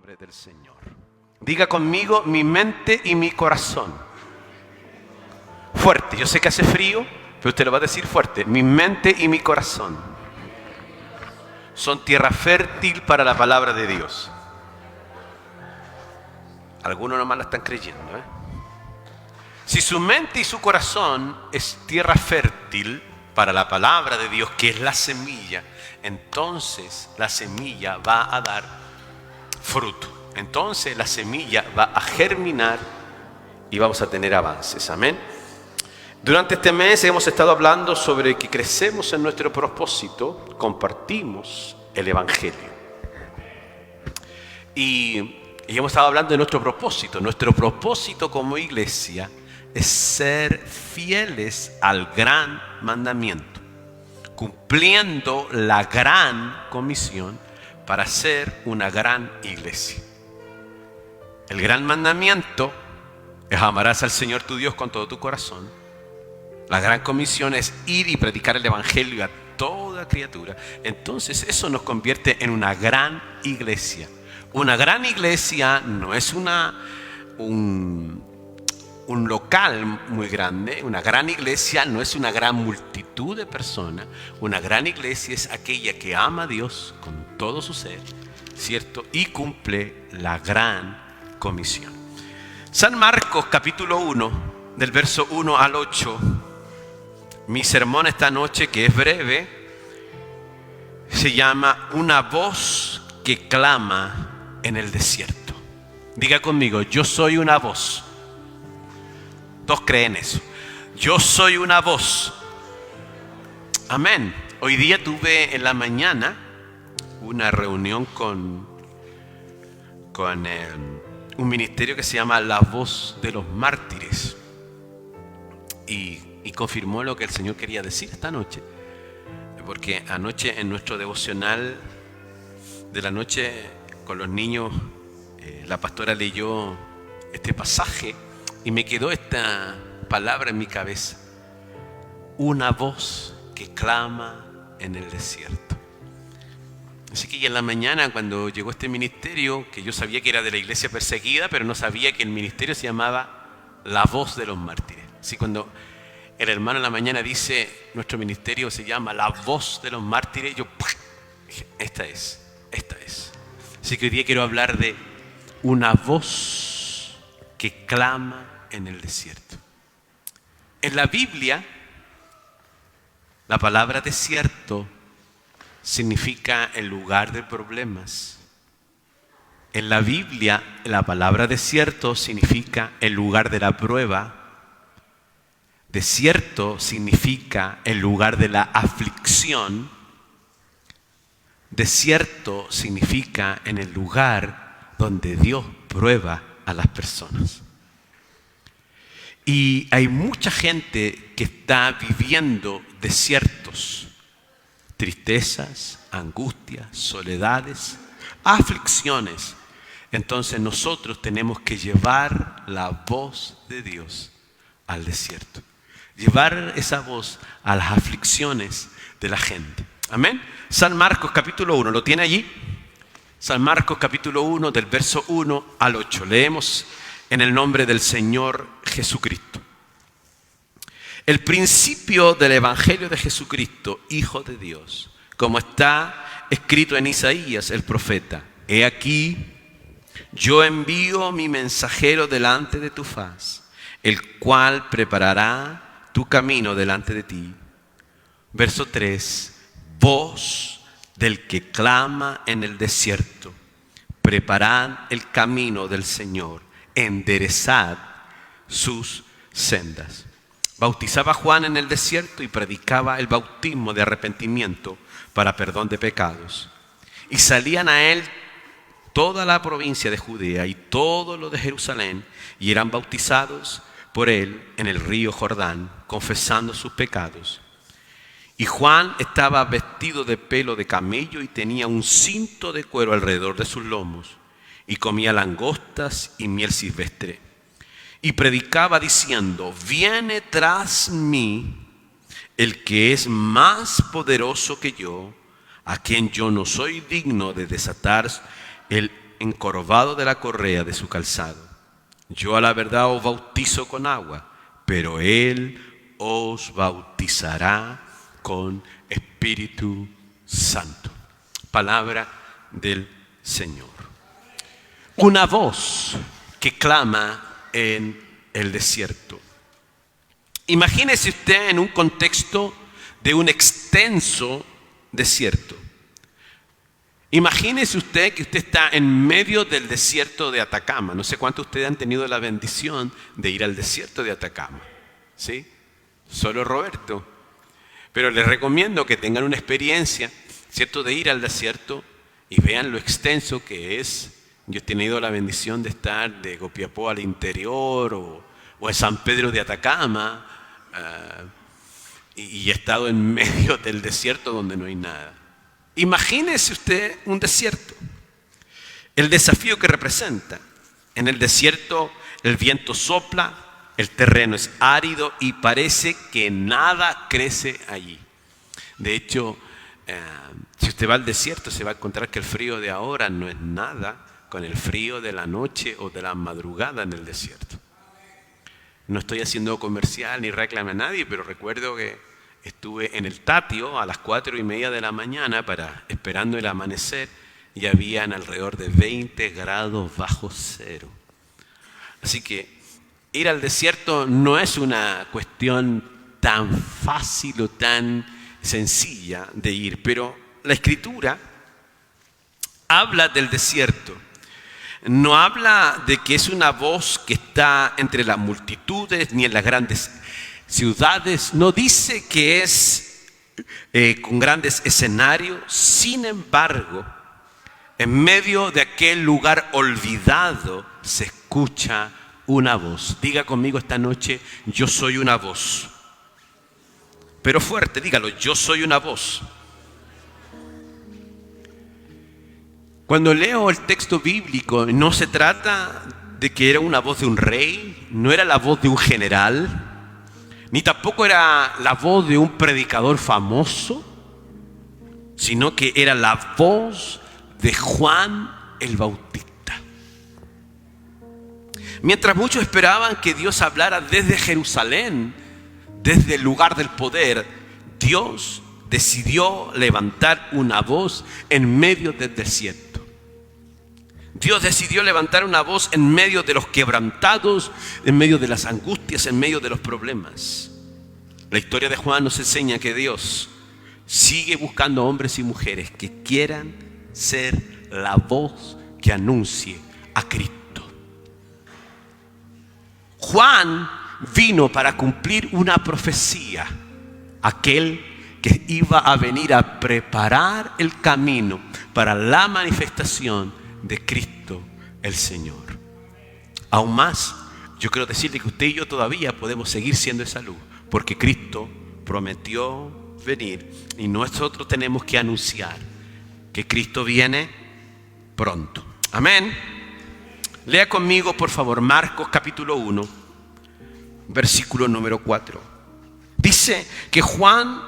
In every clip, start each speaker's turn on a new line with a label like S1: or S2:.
S1: nombre del Señor. Diga conmigo, mi mente y mi corazón. Fuerte, yo sé que hace frío, pero usted lo va a decir fuerte. Mi mente y mi corazón son tierra fértil para la palabra de Dios. Algunos nomás la están creyendo, ¿eh? Si su mente y su corazón es tierra fértil para la palabra de Dios, que es la semilla, entonces la semilla va a dar fruto. Entonces la semilla va a germinar y vamos a tener avances. Amén. Durante este mes hemos estado hablando sobre que crecemos en nuestro propósito, compartimos el Evangelio. Y hemos estado hablando de nuestro propósito. Nuestro propósito como iglesia es ser fieles al gran mandamiento, cumpliendo la gran comisión para ser una gran iglesia. El gran mandamiento es amarás al Señor tu Dios con todo tu corazón. La gran comisión es ir y predicar el Evangelio a toda criatura. Entonces eso nos convierte en una gran iglesia. Una gran iglesia no es un local muy grande. Una gran iglesia no es una gran multitud de personas. Una gran iglesia es aquella que ama a Dios con todo su ser, ¿cierto? Y cumple la gran comisión. San Marcos capítulo 1, del verso 1 al 8. Mi sermón esta noche, que es breve, se llama Una voz que clama en el desierto. Diga conmigo, yo soy una voz. Todos creen eso. Yo soy una voz. Amén. Hoy día tuve en la mañana una reunión con un ministerio que se llama La Voz de los Mártires. Y confirmó lo que el Señor quería decir esta noche. Porque anoche en nuestro devocional de la noche con los niños, la pastora leyó este pasaje y me quedó esta palabra en mi cabeza. Una voz que clama en el desierto. Así que ya en la mañana cuando llegó este ministerio, que yo sabía que era de la iglesia perseguida, pero no sabía que el ministerio se llamaba La Voz de los Mártires. Así cuando el hermano en la mañana dice, nuestro ministerio se llama La Voz de los Mártires, yo dije, esta es. Así que hoy día quiero hablar de una voz que clama en el desierto. En la Biblia, la palabra desierto significa el lugar de problemas. En la Biblia, la palabra desierto significa el lugar de la prueba. Desierto significa el lugar de la aflicción. Desierto significa en el lugar donde Dios prueba a las personas. Y hay mucha gente que está viviendo desiertos, tristezas, angustias, soledades, aflicciones. Entonces nosotros tenemos que llevar la voz de Dios al desierto. Llevar esa voz a las aflicciones de la gente. Amén. San Marcos capítulo 1, ¿lo tiene allí? San Marcos capítulo 1 del verso 1 al 8. Leemos en el nombre del Señor Jesucristo. El principio del Evangelio de Jesucristo, Hijo de Dios, como está escrito en Isaías el profeta. He aquí, yo envío mi mensajero delante de tu faz, el cual preparará tu camino delante de ti. Verso 3. Voz del que clama en el desierto, preparad el camino del Señor, enderezad sus sendas. Bautizaba Juan en el desierto y predicaba el bautismo de arrepentimiento para perdón de pecados. Y salían a él toda la provincia de Judea y todo lo de Jerusalén, y eran bautizados por él en el río Jordán, confesando sus pecados. Y Juan estaba vestido de pelo de camello y tenía un cinto de cuero alrededor de sus lomos, y comía langostas y miel silvestre. Y predicaba diciendo, viene tras mí el que es más poderoso que yo, a quien yo no soy digno de desatar encorvado de la correa de su calzado. Yo a la verdad os bautizo con agua, pero Él os bautizará con Espíritu Santo. Palabra del Señor. Una voz que clama en el desierto. Imagínese usted en un contexto de un extenso desierto. Imagínese usted que usted está en medio del desierto de Atacama. No sé cuántos de ustedes han tenido la bendición de ir al desierto de Atacama. ¿Sí? Solo Roberto. Pero les recomiendo que tengan una experiencia, ¿cierto?, de ir al desierto y vean lo extenso que es. Yo he tenido la bendición de estar de Copiapó al interior o en San Pedro de Atacama y he estado en medio del desierto donde no hay nada. Imagínese usted un desierto, el desafío que representa. En el desierto el viento sopla, el terreno es árido y parece que nada crece allí. De hecho, si usted va al desierto se va a encontrar que el frío de ahora no es nada con el frío de la noche o de la madrugada en el desierto. No estoy haciendo comercial ni reclame a nadie, pero recuerdo que estuve en el Tatio a las 4:30 de la mañana esperando el amanecer y habían alrededor de 20 grados bajo cero. Así que ir al desierto no es una cuestión tan fácil o tan sencilla de ir, pero la Escritura habla del desierto. No habla de que es una voz que está entre las multitudes ni en las grandes ciudades. No dice que es con grandes escenarios. Sin embargo, en medio de aquel lugar olvidado se escucha una voz. Diga conmigo esta noche: yo soy una voz. Pero fuerte, dígalo: yo soy una voz. Cuando leo el texto bíblico, no se trata de que era una voz de un rey, no era la voz de un general, ni tampoco era la voz de un predicador famoso, sino que era la voz de Juan el Bautista. Mientras muchos esperaban que Dios hablara desde Jerusalén, desde el lugar del poder, Dios decidió levantar una voz en medio del desierto. Dios decidió levantar una voz en medio de los quebrantados, en medio de las angustias, en medio de los problemas. La historia de Juan nos enseña que Dios sigue buscando hombres y mujeres que quieran ser la voz que anuncie a Cristo. Juan vino para cumplir una profecía, aquel que iba a venir a preparar el camino para la manifestación de Cristo el Señor. Aún más, yo quiero decirle que usted y yo todavía podemos seguir siendo esa luz, porque Cristo prometió venir y nosotros tenemos que anunciar que Cristo viene pronto. Amén. Lea conmigo, por favor, Marcos capítulo 1, versículo número 4. Dice que Juan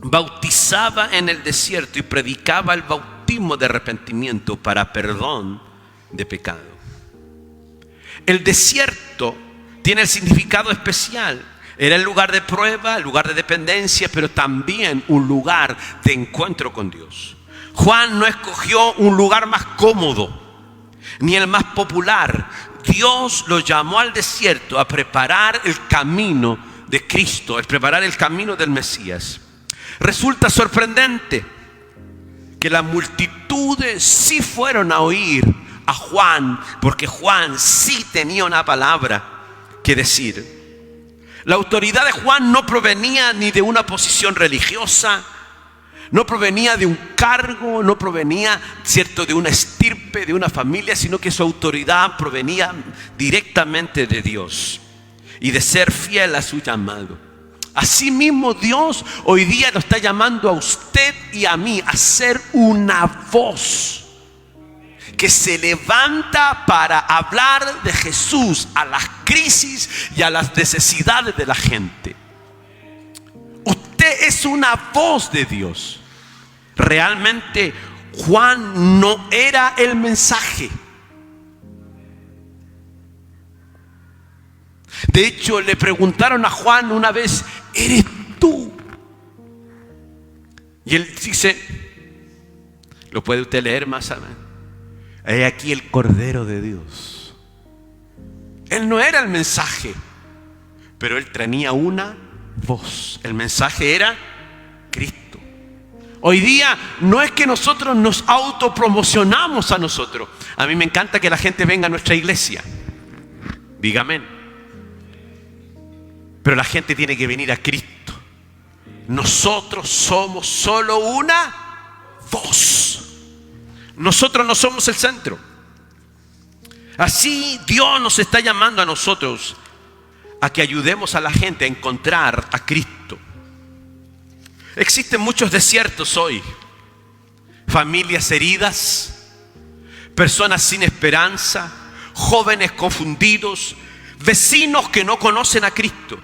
S1: bautizaba en el desierto y predicaba el bautismo de arrepentimiento para perdón de pecado. El desierto tiene el significado especial. Era el lugar de prueba, el lugar de dependencia, pero también un lugar de encuentro con Dios. Juan no escogió un lugar más cómodo, ni el más popular. Dios lo llamó al desierto a preparar el camino de Cristo, a preparar el camino del Mesías. Resulta sorprendente que las multitudes sí fueron a oír a Juan, porque Juan sí tenía una palabra que decir. La autoridad de Juan no provenía ni de una posición religiosa, no provenía de un cargo, no provenía, cierto, de una estirpe, de una familia, sino que su autoridad provenía directamente de Dios y de ser fiel a su llamado. Asimismo, Dios hoy día lo está llamando a usted y a mí a ser una voz que se levanta para hablar de Jesús a las crisis y a las necesidades de la gente. Usted es una voz de Dios. Realmente Juan no era el mensaje. De hecho, le preguntaron a Juan una vez: ¿eres tú? Y él dice, lo puede usted leer más adelante: he aquí el Cordero de Dios. Él no era el mensaje, pero él tenía una voz. El mensaje era Cristo. Hoy día no es que nosotros nos autopromocionamos a nosotros. A mí me encanta que la gente venga a nuestra iglesia. Diga amén. Pero la gente tiene que venir a Cristo. Nosotros somos solo una voz. Nosotros no somos el centro. Así Dios nos está llamando a nosotros a que ayudemos a la gente a encontrar a Cristo. Existen muchos desiertos hoy. Familias heridas, personas sin esperanza, jóvenes confundidos, vecinos que no conocen a Cristo.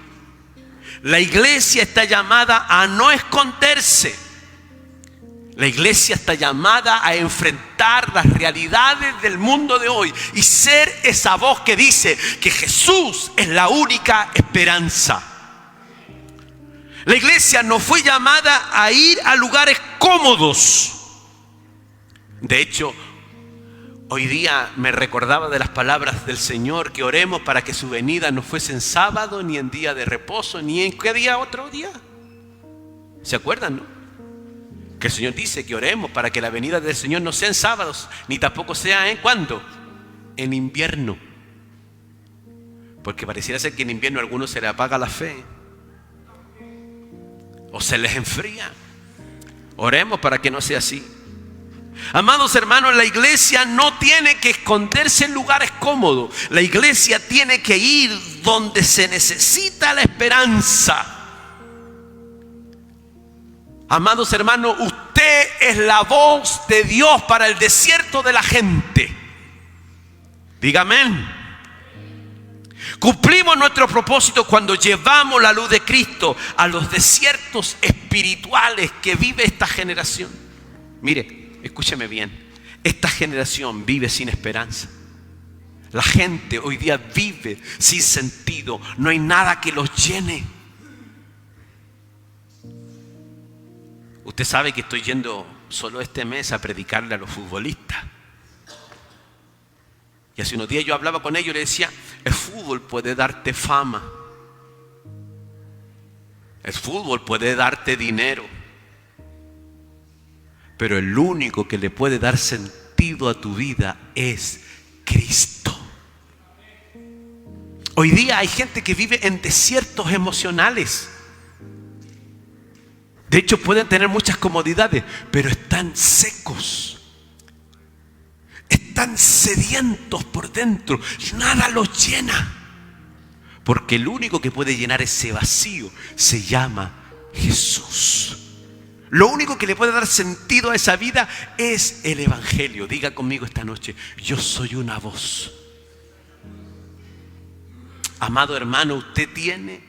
S1: La iglesia está llamada a no esconderse. La iglesia está llamada a enfrentar las realidades del mundo de hoy y ser esa voz que dice que Jesús es la única esperanza. La iglesia no fue llamada a ir a lugares cómodos. De hecho, hoy día me recordaba de las palabras del Señor, que oremos para que su venida no fuese en sábado, ni en día de reposo, ni en qué día, otro día. ¿Se acuerdan, no? Que el Señor dice que oremos para que la venida del Señor no sea en sábados, ni tampoco sea en ¿cuándo? En invierno. Porque pareciera ser que en invierno a algunos se les apaga la fe, o se les enfría. Oremos para que no sea así. Amados hermanos, la iglesia no tiene que esconderse en lugares cómodos. La iglesia tiene que ir donde se necesita la esperanza. Amados hermanos, usted es la voz de Dios para el desierto de la gente. Diga amén. Cumplimos nuestro propósito cuando llevamos la luz de Cristo a los desiertos espirituales que vive esta generación. Mire, escúcheme bien, esta generación vive sin esperanza. La gente hoy día vive sin sentido. No hay nada que los llene. Usted sabe que estoy yendo solo este mes a predicarle a los futbolistas. Y hace unos días yo hablaba con ellos y les decía: el fútbol puede darte fama, el fútbol puede darte dinero, pero el único que le puede dar sentido a tu vida es Cristo. Hoy día hay gente que vive en desiertos emocionales. De hecho, pueden tener muchas comodidades, pero están secos. Están sedientos por dentro. Nada los llena. Porque el único que puede llenar ese vacío se llama Jesús. Lo único que le puede dar sentido a esa vida es el Evangelio. Diga conmigo esta noche: yo soy una voz. Amado hermano, usted tiene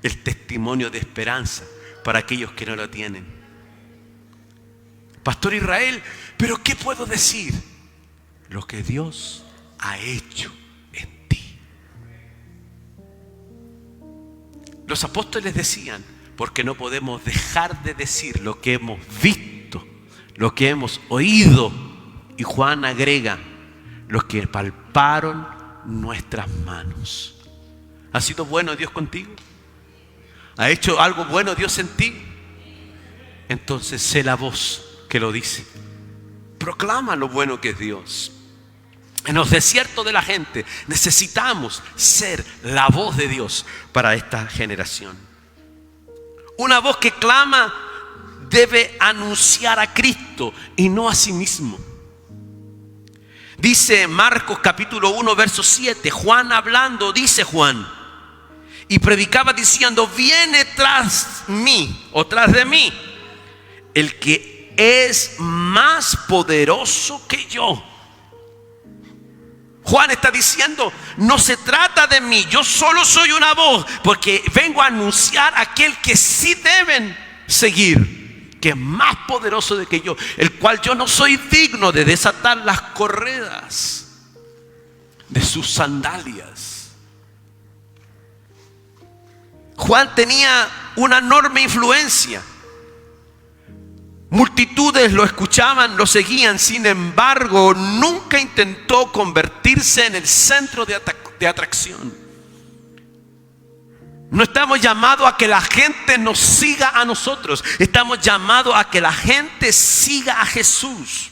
S1: el testimonio de esperanza para aquellos que no lo tienen. Pastor Israel, ¿pero qué puedo decir? Lo que Dios ha hecho en ti. Los apóstoles decían: porque no podemos dejar de decir lo que hemos visto, lo que hemos oído. Y Juan agrega: los que palparon nuestras manos. ¿Ha sido bueno Dios contigo? ¿Ha hecho algo bueno Dios en ti? Entonces sé la voz que lo dice. Proclama lo bueno que es Dios. En los desiertos de la gente necesitamos ser la voz de Dios para esta generación. Una voz que clama debe anunciar a Cristo y no a sí mismo. Dice Marcos capítulo 1 verso 7, Juan hablando, dice Juan, y predicaba diciendo: viene tras mí, o tras de mí, el que es más poderoso que yo. Juan está diciendo: no se trata de mí, yo solo soy una voz, porque vengo a anunciar a aquel que sí deben seguir. que es más poderoso de que yo, el cual yo no soy digno de desatar las correas de sus sandalias. Juan tenía una enorme influencia. Multitudes lo escuchaban, lo seguían. Sin embargo, nunca intentó convertirse en el centro de atracción. No estamos llamados a que la gente nos siga a nosotros. Estamos llamados a que la gente siga a Jesús.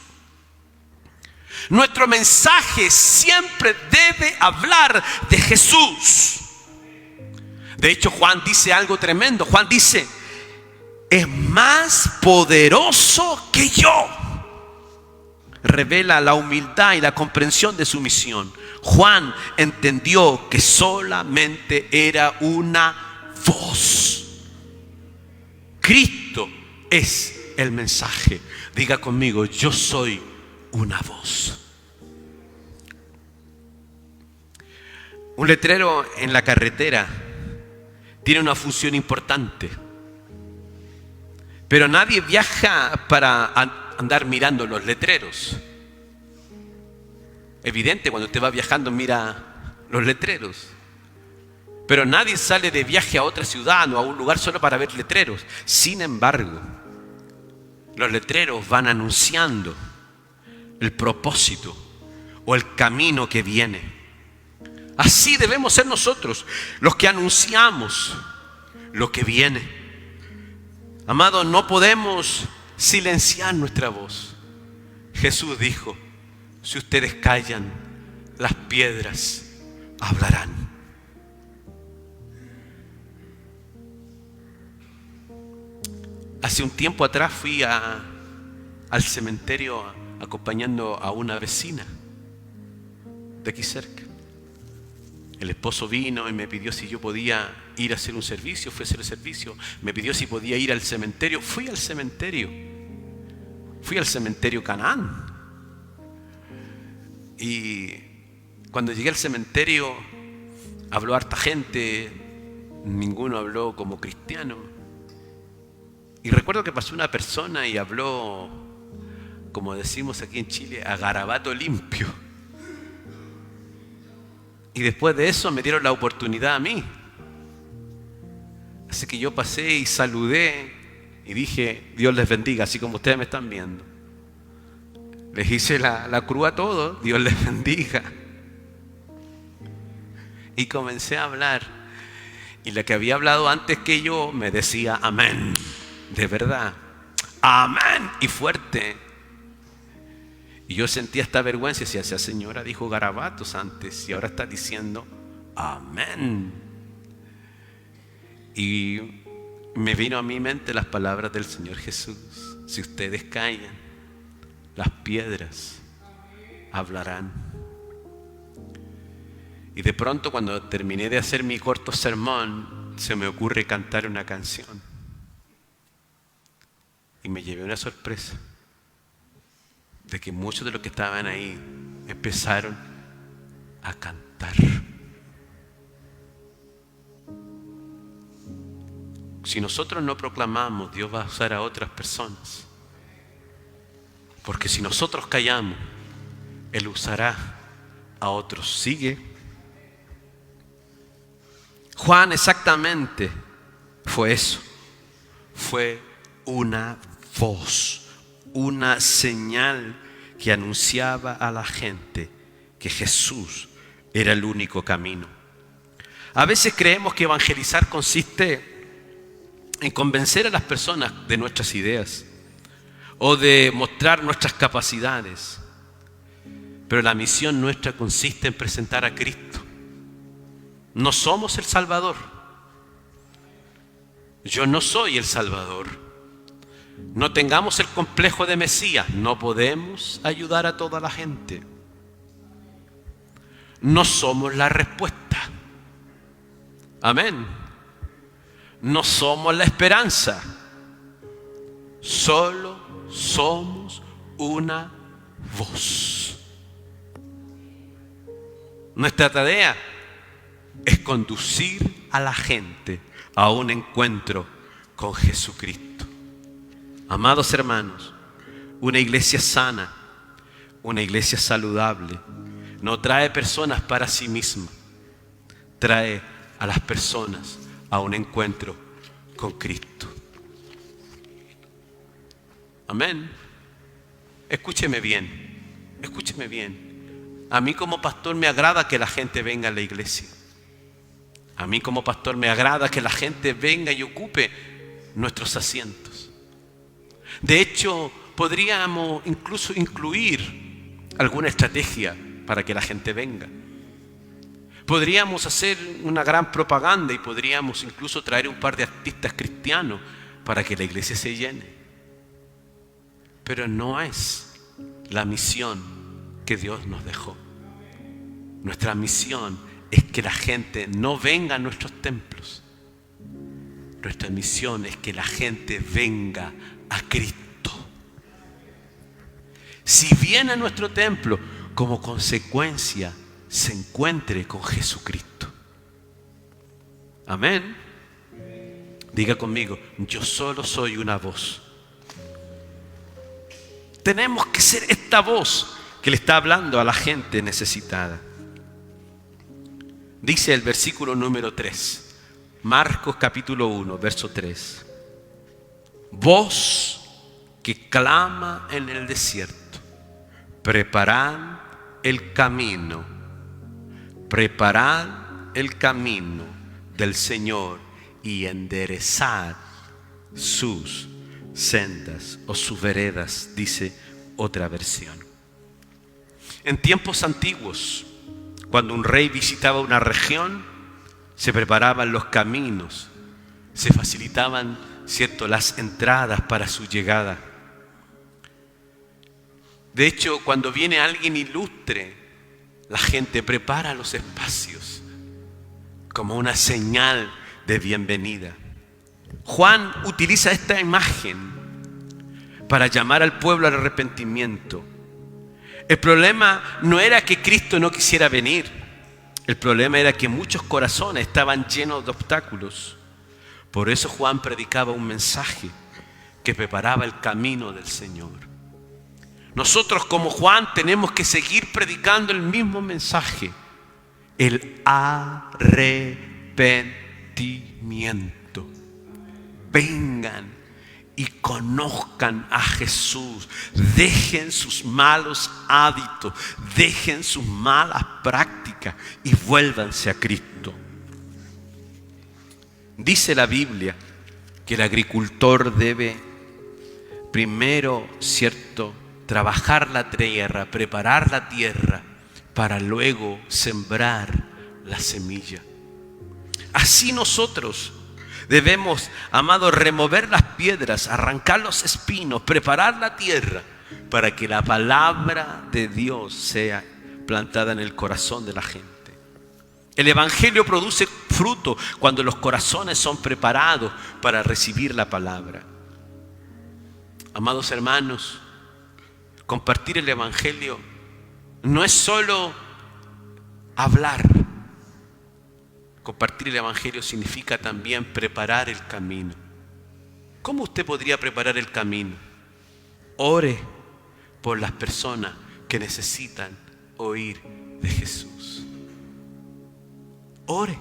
S1: Nuestro mensaje siempre debe hablar de Jesús. De hecho, Juan dice algo tremendo. Juan dice: es más poderoso que yo. Revela la humildad y la comprensión de su misión. Juan entendió que solamente era una voz. Cristo es el mensaje. Diga conmigo: yo soy una voz. Un letrero en la carretera tiene una función importante. Pero nadie viaja para andar mirando los letreros. Evidente, cuando usted va viajando mira los letreros. Pero nadie sale de viaje a otra ciudad o a un lugar solo para ver letreros. Sin embargo, los letreros van anunciando el propósito o el camino que viene. Así debemos ser nosotros, los que anunciamos lo que viene. Amados, no podemos silenciar nuestra voz. Jesús dijo: si ustedes callan, las piedras hablarán. Hace un tiempo atrás fui al cementerio acompañando a una vecina de aquí cerca. El esposo vino y me pidió si yo podía ir a hacer un servicio. Fui a hacer el servicio. Me pidió si podía ir al cementerio. Fui al cementerio. Fui al cementerio Canaán. Y cuando llegué al cementerio, habló harta gente. Ninguno habló como cristiano. Y recuerdo que pasó una persona y habló, como decimos aquí en Chile, a garabato limpio. Y después de eso me dieron la oportunidad a mí. Así que yo pasé y saludé y dije: Dios les bendiga, así como ustedes me están viendo. Les hice la cruz a todos: Dios les bendiga. Y comencé a hablar. Y la que había hablado antes que yo me decía amén. De verdad. Amén. Y fuerte. Y yo sentía esta vergüenza. Si esa señora dijo garabatos antes y ahora está diciendo amén. Y me vino a mi mente las palabras del Señor Jesús: si ustedes callan, las piedras hablarán. Y de pronto, cuando terminé de hacer mi corto sermón, se me ocurre cantar una canción. Y me llevé una sorpresa de que muchos de los que estaban ahí empezaron a cantar. Si nosotros no proclamamos, Dios va a usar a otras personas. Porque si nosotros callamos, Él usará a otros. Sigue. Juan exactamente fue eso. Fue una voz, una señal que anunciaba a la gente que Jesús era el único camino. A veces creemos que evangelizar consiste en convencer a las personas de nuestras ideas o de mostrar nuestras capacidades. Pero la misión nuestra consiste en presentar a Cristo. No somos el Salvador. Yo no soy el Salvador. No tengamos el complejo de Mesías. No podemos ayudar a toda la gente. No somos la respuesta. Amén. No somos la esperanza. Solo somos una voz. Nuestra tarea es conducir a la gente a un encuentro con Jesucristo. Amados hermanos, una iglesia sana, una iglesia saludable, no trae personas para sí misma, trae a las personas a un encuentro con Cristo. Amén. Escúcheme bien, escúcheme bien. A mí como pastor me agrada que la gente venga a la iglesia. A mí como pastor me agrada que la gente venga y ocupe nuestros asientos. De hecho, podríamos incluso incluir alguna estrategia para que la gente venga. Podríamos hacer una gran propaganda y podríamos incluso traer un par de artistas cristianos para que la iglesia se llene. Pero no es la misión que Dios nos dejó. Nuestra misión es que la gente no venga a nuestros templos. Nuestra misión es que la gente venga a Cristo. Si viene a nuestro templo, como consecuencia se encuentre con Jesucristo. Amén. Diga conmigo, yo solo soy una voz. Tenemos que ser esta voz que le está hablando a la gente necesitada. Dice el versículo número 3, Marcos capítulo 1, verso 3. Voz que clama en el desierto, preparad el camino del Señor y enderezad sus sendas o sus veredas, dice otra versión. En tiempos antiguos, cuando un rey visitaba una región, se preparaban los caminos, se facilitaban, ¿cierto?, las entradas para su llegada. De hecho, cuando viene alguien ilustre, la gente prepara los espacios como una señal de bienvenida. Juan utiliza esta imagen para llamar al pueblo al arrepentimiento. El problema no era que Cristo no quisiera venir. El problema era que muchos corazones estaban llenos de obstáculos. Por eso Juan predicaba un mensaje que preparaba el camino del Señor. Nosotros como Juan tenemos que seguir predicando el mismo mensaje, el arrepentimiento. Vengan y conozcan a Jesús. Dejen sus malos hábitos, dejen sus malas prácticas y vuélvanse a Cristo. Dice la Biblia que el agricultor debe primero, ¿cierto?, trabajar la tierra, preparar la tierra para luego sembrar la semilla. Así nosotros debemos, amados, remover las piedras, arrancar los espinos, preparar la tierra para que la palabra de Dios sea plantada en el corazón de la gente. El Evangelio produce fruto cuando los corazones son preparados para recibir la palabra. Amados hermanos, compartir el Evangelio no es solo hablar. Compartir el Evangelio significa también preparar el camino. ¿Cómo usted podría preparar el camino? Ore por las personas que necesitan oír de Jesús. Ore.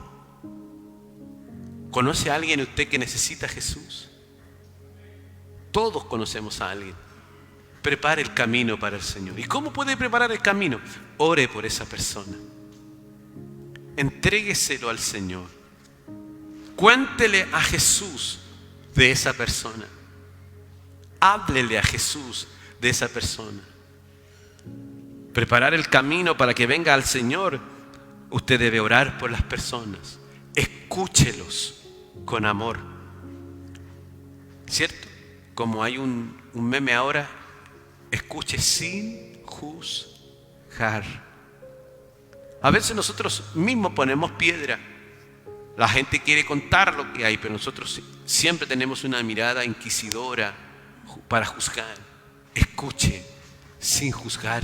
S1: ¿Conoce a alguien usted que necesita a Jesús? Todos conocemos a alguien. Prepare el camino para el Señor. ¿Y cómo puede preparar el camino? Ore por esa persona. Entrégueselo al Señor. Cuéntele a Jesús de esa persona. Háblele a Jesús de esa persona. Preparar el camino para que venga al Señor. Usted debe orar por las personas. Escúchelos con amor. ¿Cierto? Como hay un meme ahora, escuche sin juzgar. A veces nosotros mismos ponemos piedra. La gente quiere contar lo que hay, pero nosotros siempre tenemos una mirada inquisidora para juzgar. Escuche sin juzgar.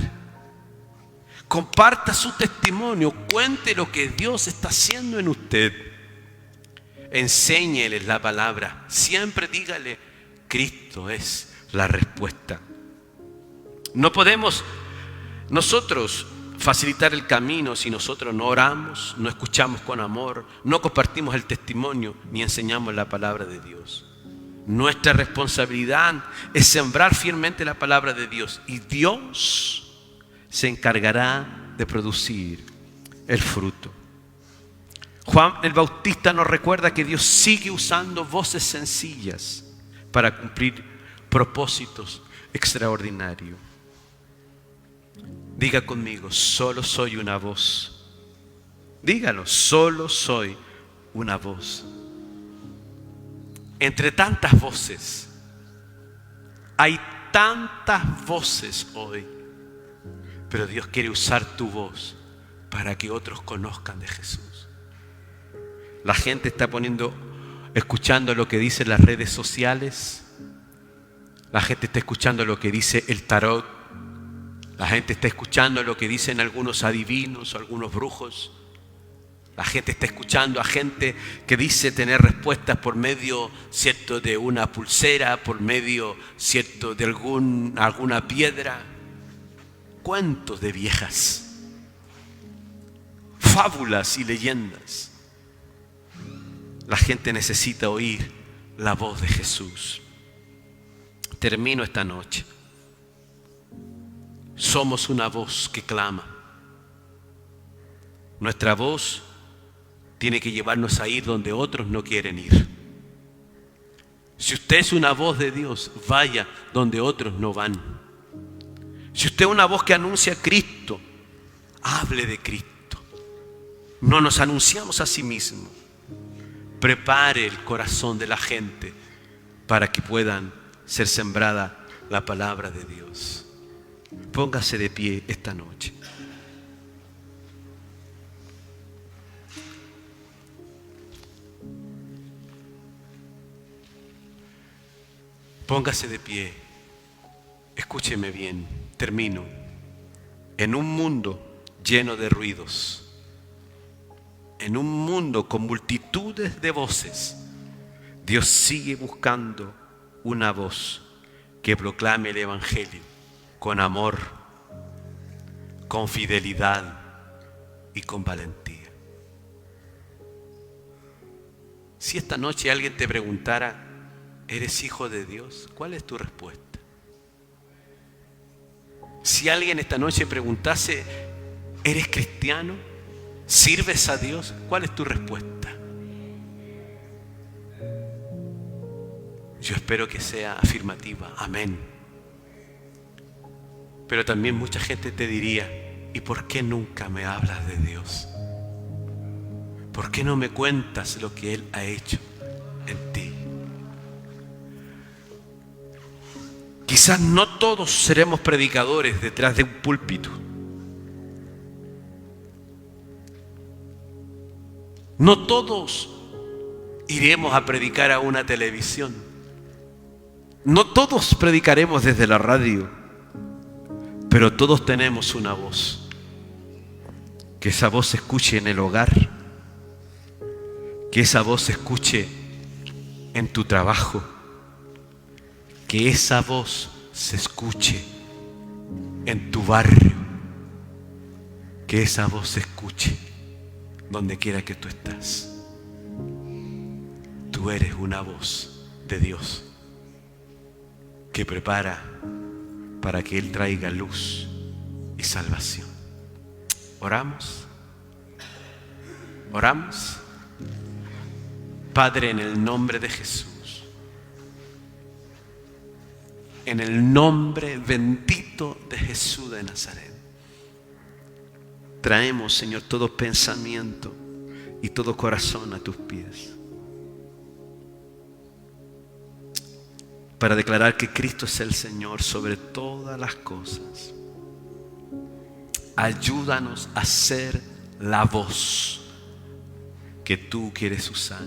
S1: Comparta su testimonio, cuente lo que Dios está haciendo en usted. Enséñeles la palabra. Siempre dígale, Cristo es la respuesta. No podemos nosotros facilitar el camino si nosotros no oramos, no escuchamos con amor, no compartimos el testimonio ni enseñamos la palabra de Dios. Nuestra responsabilidad es sembrar fielmente la palabra de Dios y Dios se encargará de producir el fruto. Juan el Bautista nos recuerda que Dios sigue usando voces sencillas para cumplir propósitos extraordinarios. Diga conmigo, solo soy una voz. Dígalo, solo soy una voz. Entre tantas voces, hay tantas voces hoy, pero Dios quiere usar tu voz para que otros conozcan de Jesús. La gente está escuchando lo que dicen las redes sociales. La gente está escuchando lo que dice el tarot. La gente está escuchando lo que dicen algunos adivinos o algunos brujos. La gente está escuchando a gente que dice tener respuestas por medio, ¿cierto?, de una pulsera, por medio, ¿cierto?, de alguna piedra. Cuentos de viejas, fábulas y leyendas. La gente necesita oír la voz de Jesús. Termino esta noche. Somos una voz que clama. Nuestra voz tiene que llevarnos a ir donde otros no quieren ir. Si usted es una voz de Dios, vaya donde otros no van. Si usted es una voz que anuncia a Cristo, hable de Cristo. No nos anunciamos a sí mismos. Prepare el corazón de la gente para que puedan ser sembrada la palabra de Dios. Póngase de pie esta noche. Póngase de pie. Escúcheme bien. Termino. En un mundo lleno de ruidos, en un mundo con multitudes de voces, Dios sigue buscando una voz que proclame el Evangelio con amor, con fidelidad y con valentía. Si esta noche alguien te preguntara, ¿eres hijo de Dios? ¿Cuál es tu respuesta? Si alguien esta noche preguntase, ¿eres cristiano? ¿Sirves a Dios? ¿Cuál es tu respuesta? Yo espero que sea afirmativa. Amén. Pero también mucha gente te diría, ¿y por qué nunca me hablas de Dios? ¿Por qué no me cuentas lo que Él ha hecho en ti? Quizás no todos seremos predicadores detrás de un púlpito. No todos iremos a predicar a una televisión. No todos predicaremos desde la radio. Pero todos tenemos una voz. Que esa voz se escuche en el hogar. Que esa voz se escuche en tu trabajo. Que esa voz se escuche en tu barrio. Que esa voz se escuche donde quiera que tú estás. Tú eres una voz de Dios que prepara para que Él traiga luz y salvación. ¿Oramos? ¿Oramos? Padre, en el nombre de Jesús, en el nombre bendito de Jesús de Nazaret, traemos, Señor, todo pensamiento y todo corazón a tus pies, para declarar que Cristo es el Señor sobre todas las cosas. Ayúdanos a ser la voz que tú quieres usar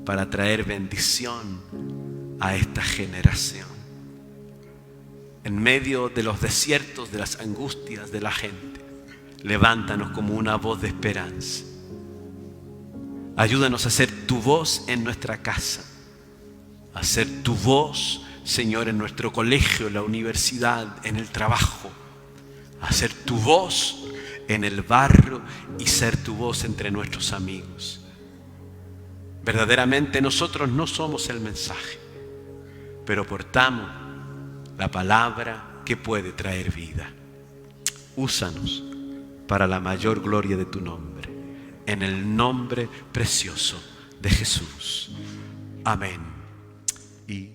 S1: para traer bendición a esta generación. En medio de los desiertos, de las angustias de la gente, levántanos como una voz de esperanza. Ayúdanos a ser tu voz en nuestra casa, a ser tu voz Señor, en nuestro colegio, en la universidad, en el trabajo, a ser tu voz en el barrio y ser tu voz entre nuestros amigos. Verdaderamente nosotros no somos el mensaje, pero portamos la palabra que puede traer vida. Úsanos para la mayor gloria de tu nombre, en el nombre precioso de Jesús. Amén y